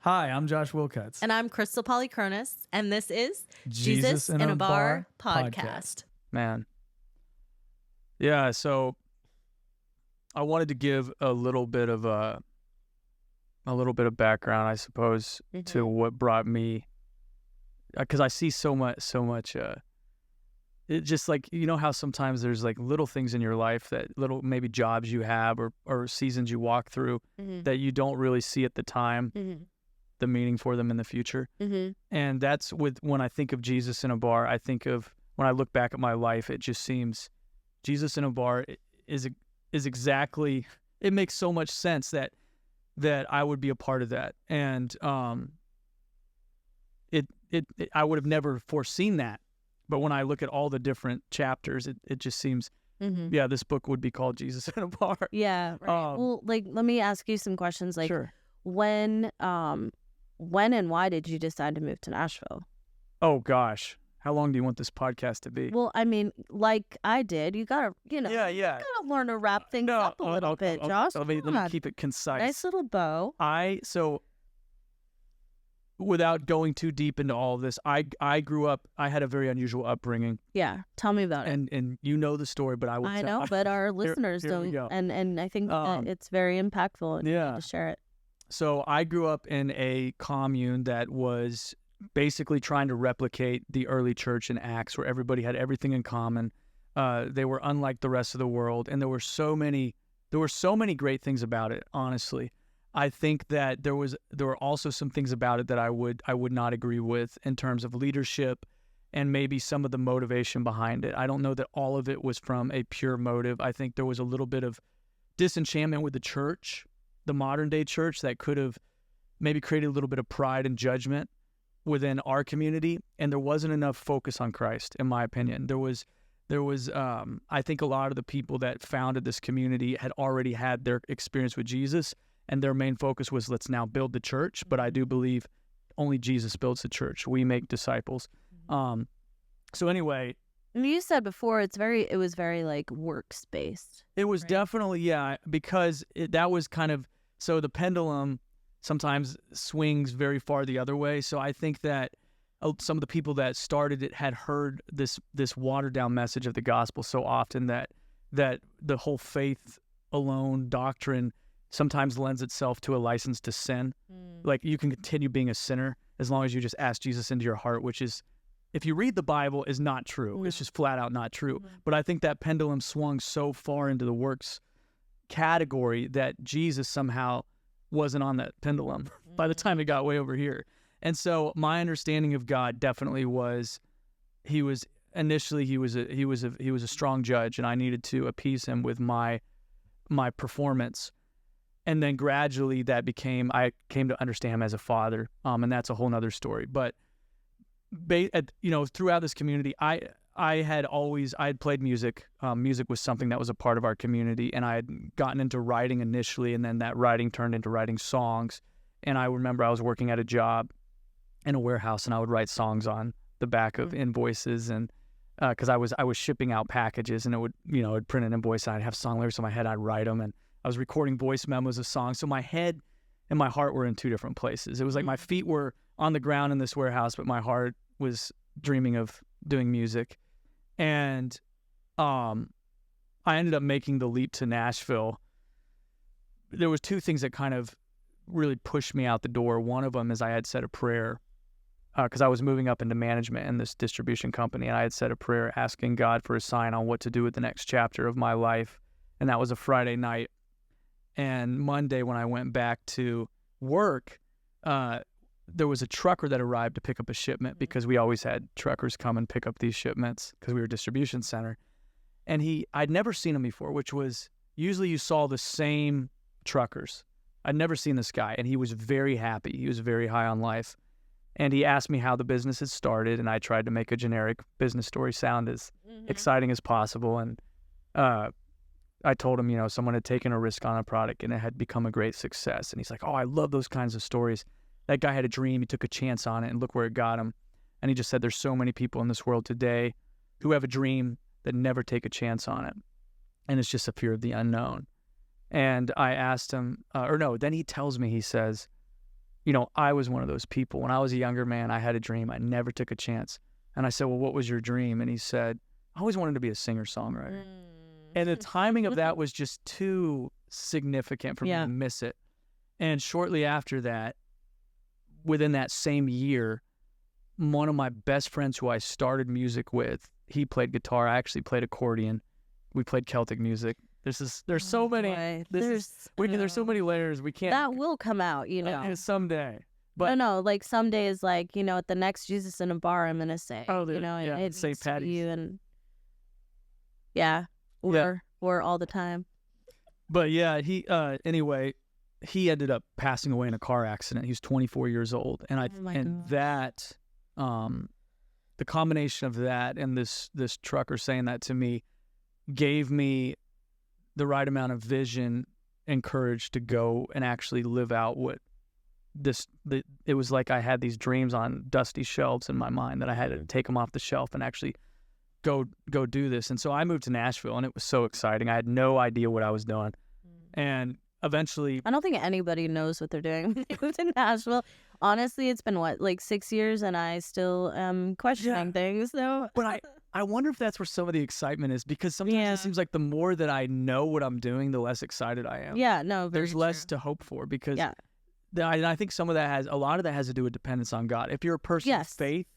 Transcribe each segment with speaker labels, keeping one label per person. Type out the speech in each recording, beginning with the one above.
Speaker 1: Hi, I'm Josh Wilcuts.
Speaker 2: And I'm Crystal Polychronis, and this is
Speaker 1: Jesus in a Bar
Speaker 2: podcast.
Speaker 1: Man. Yeah, so I wanted to give a little bit of background, I suppose, to what brought me, because I see so much. It just like, you know how sometimes there's like little things in your life, that little maybe jobs you have or seasons you walk through that you don't really see at the time, the meaning for them in the future. And that's when I think of Jesus in a bar, I think of, when I look back at my life, it just seems Jesus in a bar is exactly, it makes so much sense that I would be a part of that. And I would have never foreseen that. But when I look at all the different chapters, it just seems, yeah, this book would be called Jesus in a Bar.
Speaker 2: Yeah. Right. Well, like, let me ask you some questions. Like,
Speaker 1: Sure.
Speaker 2: when and why did you decide to move to Nashville?
Speaker 1: Oh, gosh. How long do you want this podcast to be?
Speaker 2: Well, I mean, like I did, you gotta,
Speaker 1: Yeah.
Speaker 2: gotta learn to wrap things up a little bit, Josh.
Speaker 1: Let me keep it concise.
Speaker 2: Nice little bow.
Speaker 1: Without going too deep into all of this, I grew up, I had a very unusual upbringing.
Speaker 2: Yeah, tell me about it.
Speaker 1: And you know the story, but I
Speaker 2: know, but our listeners don't. And I think it's very impactful and you need to share it.
Speaker 1: So I grew up in a commune that was basically trying to replicate the early church in Acts, where everybody had everything in common. They were unlike the rest of the world, and there were so many great things about it, honestly. I think that there were also some things about it that I would not agree with in terms of leadership and maybe some of the motivation behind it. I don't know that all of it was from a pure motive. I think there was a little bit of disenchantment with the church, the modern day church, that could have maybe created a little bit of pride and judgment within our community, and there wasn't enough focus on Christ, in my opinion. There was I think a lot of the people that founded this community had already had their experience with Jesus, and their main focus was, let's now build the church. But I do believe only Jesus builds the church. We make disciples. So anyway,
Speaker 2: you said before it was very like works based.
Speaker 1: It was, right? Definitely, yeah, because that was kind of, so the pendulum sometimes swings very far the other way. So I think that some of the people that started it had heard this watered down message of the gospel so often that the whole faith alone doctrine sometimes lends itself to a license to sin. Like, you can continue being a sinner as long as you just ask Jesus into your heart, which is, if you read the Bible, is not true. It's just flat out not true. But I think that pendulum swung so far into the works category that Jesus somehow wasn't on that pendulum by the time it got way over here. And so my understanding of God definitely was, he was a strong judge, and I needed to appease him with my performance. And then gradually I came to understand him as a father, and that's a whole nother story. But throughout this community, I had played music. Music was something that was a part of our community, and I had gotten into writing initially, and then that writing turned into writing songs. And I remember I was working at a job in a warehouse, and I would write songs on the back of invoices, and because I was shipping out packages, and I'd print an invoice, and I'd have song lyrics in my head, I'd write them, and I was recording voice memos of songs. So my head and my heart were in two different places. It was like my feet were on the ground in this warehouse, but my heart was dreaming of doing music. And I ended up making the leap to Nashville. There was two things that kind of really pushed me out the door. One of them is I had said a prayer because I was moving up into management in this distribution company, and I had said a prayer asking God for a sign on what to do with the next chapter of my life. And that was a Friday night. And Monday, when I went back to work, there was a trucker that arrived to pick up a shipment, because we always had truckers come and pick up these shipments because we were a distribution center. And I'd never seen him before, which was, usually you saw the same truckers. I'd never seen this guy, and he was very happy. He was very high on life. And he asked me how the business had started, and I tried to make a generic business story sound as exciting as possible. And I told him, someone had taken a risk on a product and it had become a great success. And he's like, oh, I love those kinds of stories. That guy had a dream. He took a chance on it, and look where it got him. And he just said, there's so many people in this world today who have a dream that never take a chance on it. And it's just a fear of the unknown. And I asked him, then he tells me, he says, I was one of those people. When I was a younger man, I had a dream. I never took a chance. And I said, well, what was your dream? And he said, I always wanted to be a singer-songwriter. And the timing of that was just too significant for me to miss it. And shortly after that, within that same year, one of my best friends who I started music with, he played guitar. I actually played accordion. We played Celtic music. There's so many. There's so many layers. We can't.
Speaker 2: That will come out,
Speaker 1: someday. But
Speaker 2: no, like someday is like, at the next Jesus in a bar, I'm gonna say, it
Speaker 1: St. Patty's.
Speaker 2: Or all the time.
Speaker 1: But yeah, he anyway, he ended up passing away in a car accident. He was 24 years old, and the combination of that and this trucker saying that to me gave me the right amount of vision and courage to go and actually live out what it was like. I had these dreams on dusty shelves in my mind that I had to take them off the shelf and actually go do this. And so I moved to Nashville, and it was so exciting. I had no idea what I was doing. And eventually,
Speaker 2: I don't think anybody knows what they're doing when they moved to Nashville. Honestly, it's been 6 years, and I still am questioning things. So,
Speaker 1: but I wonder if that's where some of the excitement is, because sometimes it seems like the more that I know what I'm doing, the less excited I am.
Speaker 2: Yeah, no,
Speaker 1: there's less to hope for, because I think a lot of that has to do with dependence on God. If you're a person of faith,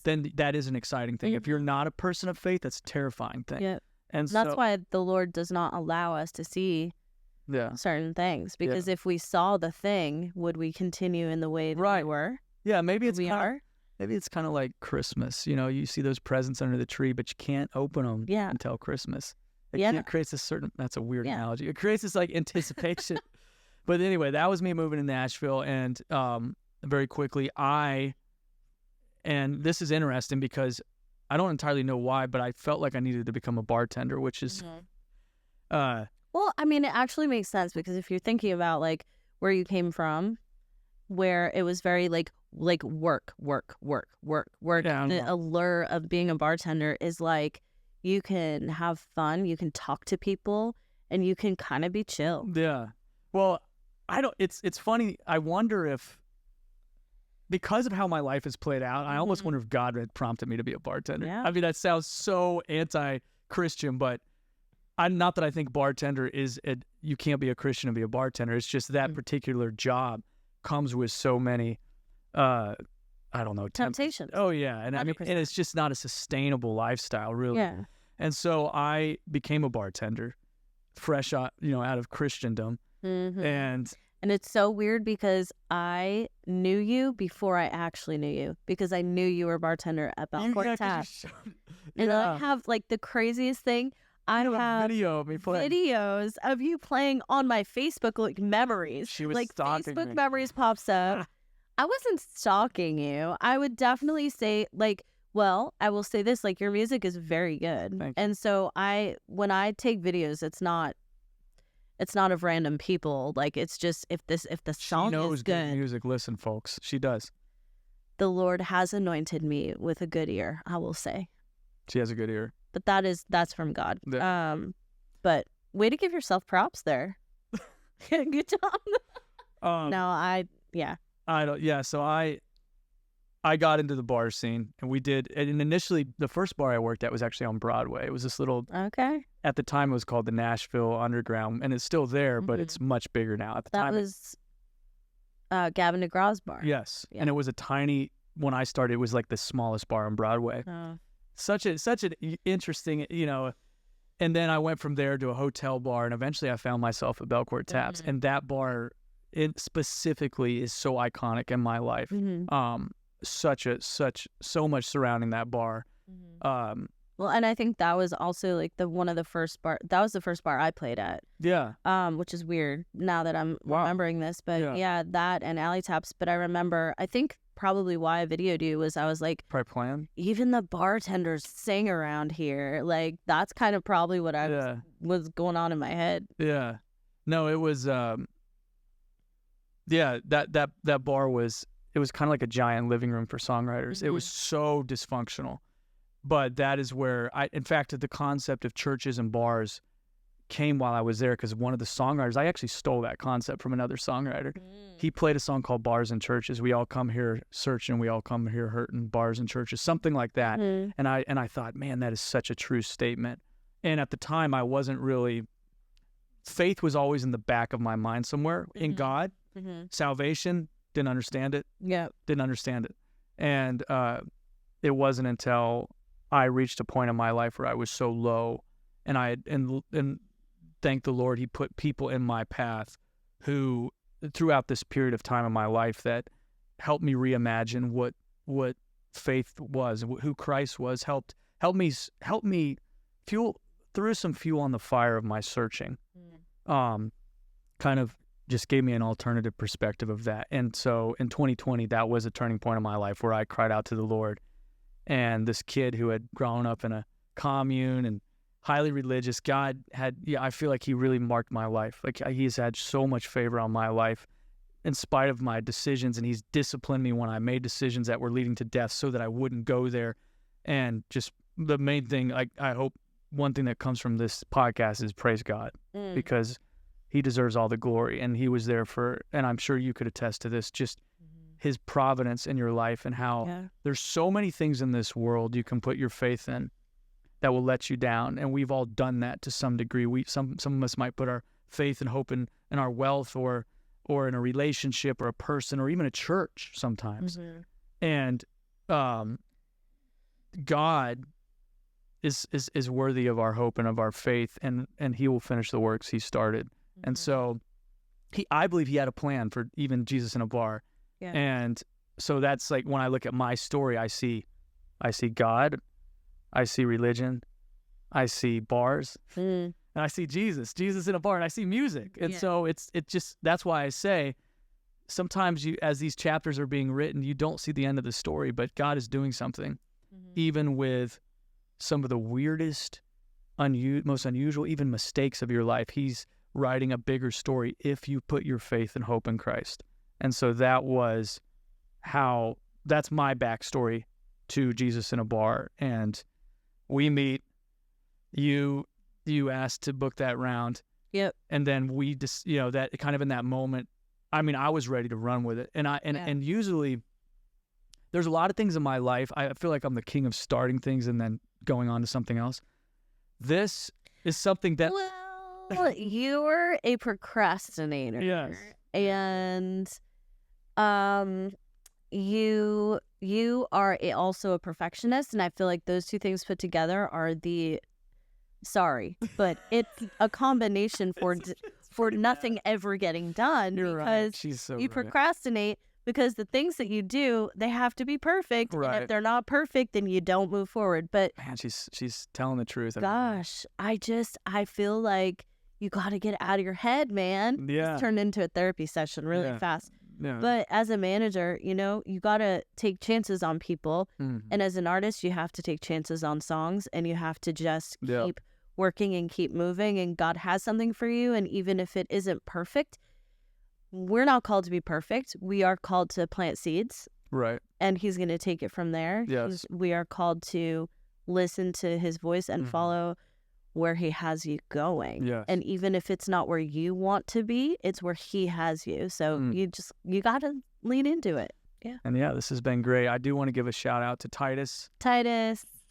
Speaker 1: then that is an exciting thing. If you're not a person of faith, that's a terrifying thing.
Speaker 2: Yeah,
Speaker 1: and
Speaker 2: that's why the Lord does not allow us to see certain things, because if we saw the thing, would we continue in the way that we were?
Speaker 1: Yeah, maybe it's kind of like Christmas. You see those presents under the tree, but you can't open them until Christmas. It creates a certain, that's a weird analogy. It creates this anticipation. But anyway, that was me moving to Nashville, and very quickly and this is interesting because I don't entirely know why, but I felt like I needed to become a bartender, which is
Speaker 2: well, I mean, it actually makes sense, because if you're thinking about where you came from, where it was very work. The allure of being a bartender is you can have fun, you can talk to people, and you can kind of be chill.
Speaker 1: Yeah. Well, it's funny. I wonder if, because of how my life has played out, I almost wonder if God had prompted me to be a bartender.
Speaker 2: Yeah.
Speaker 1: I mean, that sounds so anti-Christian, but not that I think bartender you can't be a Christian and be a bartender. It's just that particular job comes with so many, I don't know,
Speaker 2: temptations.
Speaker 1: Oh yeah, and 100%. I mean, and it's just not a sustainable lifestyle, really.
Speaker 2: Yeah.
Speaker 1: And so I became a bartender, fresh out of Christendom, and
Speaker 2: it's so weird because I knew you before I actually knew you, because I knew you were a bartender at Belcourt Tap. And I have the craziest thing. I have videos of you playing on my Facebook memories.
Speaker 1: She was stalking
Speaker 2: Facebook
Speaker 1: me.
Speaker 2: Memories pops up. I wasn't stalking you. I would definitely say well, I will say this, your music is very good.
Speaker 1: Thank you.
Speaker 2: And so when I take videos, it's not of random people. It's just if the song
Speaker 1: she knows
Speaker 2: is good
Speaker 1: music. Listen, folks, she does.
Speaker 2: The Lord has anointed me with a good ear, I will say.
Speaker 1: She has a good ear.
Speaker 2: But that's from God.
Speaker 1: Yeah.
Speaker 2: But way to give yourself props there. Good job.
Speaker 1: So I got into the bar scene, and we did. And initially, the first bar I worked at was actually on Broadway. It was this little.
Speaker 2: Okay.
Speaker 1: At the time, it was called the Nashville Underground, and it's still there, but it's much bigger now. At the time,
Speaker 2: that was Gavin DeGraw's bar.
Speaker 1: Yes, and it was a tiny. When I started, it was the smallest bar on Broadway.
Speaker 2: Oh.
Speaker 1: Such an interesting, and then I went from there to a hotel bar, and eventually I found myself at Belcourt Taps, and that bar, specifically, is so iconic in my life. So much surrounding that bar.
Speaker 2: Well, and I think that was also one of the first bar. That was the first bar I played at.
Speaker 1: Yeah.
Speaker 2: Which is weird now that I'm remembering this, but that and Alley Taps. But I remember, I think probably why I videoed you was I was
Speaker 1: probably playing.
Speaker 2: Even the bartenders sing around here. That's kind of probably what was going on in my head.
Speaker 1: Yeah. No, it was. That bar was. It was kind of like a giant living room for songwriters. It was so dysfunctional. But that is where in fact, the concept of churches and bars came while I was there because one of the songwriters, I actually stole that concept from another songwriter. He played a song called Bars and Churches. We all come here searching, we all come here hurting, bars and churches, something like that. And I thought, man, that is such a true statement. And at the time, I wasn't really, faith was always in the back of my mind somewhere. In God, salvation, didn't understand it. Didn't understand it. And it wasn't until I reached a point in my life where I was so low, and thank the Lord, he put people in my path who, throughout this period of time in my life, that helped me reimagine what faith was, who Christ was. Helped me threw some fuel on the fire of my searching. Kind of just gave me an alternative perspective of that. And so in 2020, that was a turning point in my life where I cried out to the Lord. And this kid who had grown up in a commune and highly religious, God had, I feel like he really marked my life. Like he's had so much favor on my life in spite of my decisions, and he's disciplined me when I made decisions that were leading to death so that I wouldn't go there. And just the main thing, I hope one thing that comes from this podcast is praise God, because he deserves all the glory. And he was there and I'm sure you could attest to this, just his providence in your life, and how there's so many things in this world you can put your faith in that will let you down. And we've all done that to some degree. Some of us might put our faith and hope in our wealth or in a relationship or a person or even a church sometimes. And God is worthy of our hope and of our faith, and he will finish the works he started. And so I believe he had a plan for even Jesus in a bar. And so that's like, when I look at my story, I see God, I see religion, I see bars, and I see Jesus in a bar, and I see music. And so it just, that's why I say sometimes as these chapters are being written, you don't see the end of the story, but God is doing something, even with some of the weirdest, most unusual, even mistakes of your life. He's writing a bigger story if you put your faith and hope in Christ. And so that's my backstory to Jesus in a bar. And we meet, you asked to book that round. And then we just, that kind of in that moment, I mean, I was ready to run with it. And usually there's a lot of things in my life, I feel like I'm the king of starting things and then going on to something else. This is something that...
Speaker 2: Well, you're a procrastinator.
Speaker 1: Yes.
Speaker 2: And you are also a perfectionist, and I feel like those two things put together are but it's a combination for nothing ever getting done.
Speaker 1: You're
Speaker 2: because
Speaker 1: right. She's so
Speaker 2: you
Speaker 1: right.
Speaker 2: procrastinate because the things that you do, they have to be perfect.
Speaker 1: Right.
Speaker 2: And if they're not perfect, then you don't move forward. But
Speaker 1: man, she's telling the truth.
Speaker 2: Gosh, I feel like you got to get out of your head, man.
Speaker 1: Yeah.
Speaker 2: It's turned into a therapy session really fast.
Speaker 1: Yeah.
Speaker 2: But as a manager, you got to take chances on people. And as an artist, you have to take chances on songs, and you have to just keep working and keep moving. And God has something for you. And even if it isn't perfect, we're not called to be perfect. We are called to plant seeds.
Speaker 1: Right.
Speaker 2: And he's going to take it from there.
Speaker 1: Yes.
Speaker 2: We are called to listen to his voice and follow where he has you going.
Speaker 1: Yes.
Speaker 2: And even if it's not where you want to be, it's where he has you. So you got to lean into it. Yeah.
Speaker 1: And this has been great. I do want to give a shout out to Titus.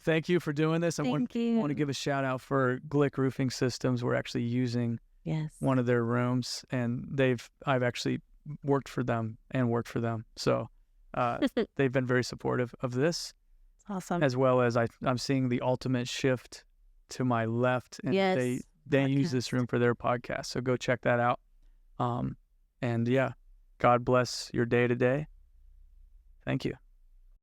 Speaker 1: Thank you for doing this. I want to give a shout out for Glick Roofing Systems. We're actually using one of their rooms, and I've actually worked for them. So they've been very supportive of this.
Speaker 2: Awesome.
Speaker 1: As well as I'm seeing the Ultimate Shift to my left, and they use this room for their podcast. So go check that out. And God bless your day today. Thank you.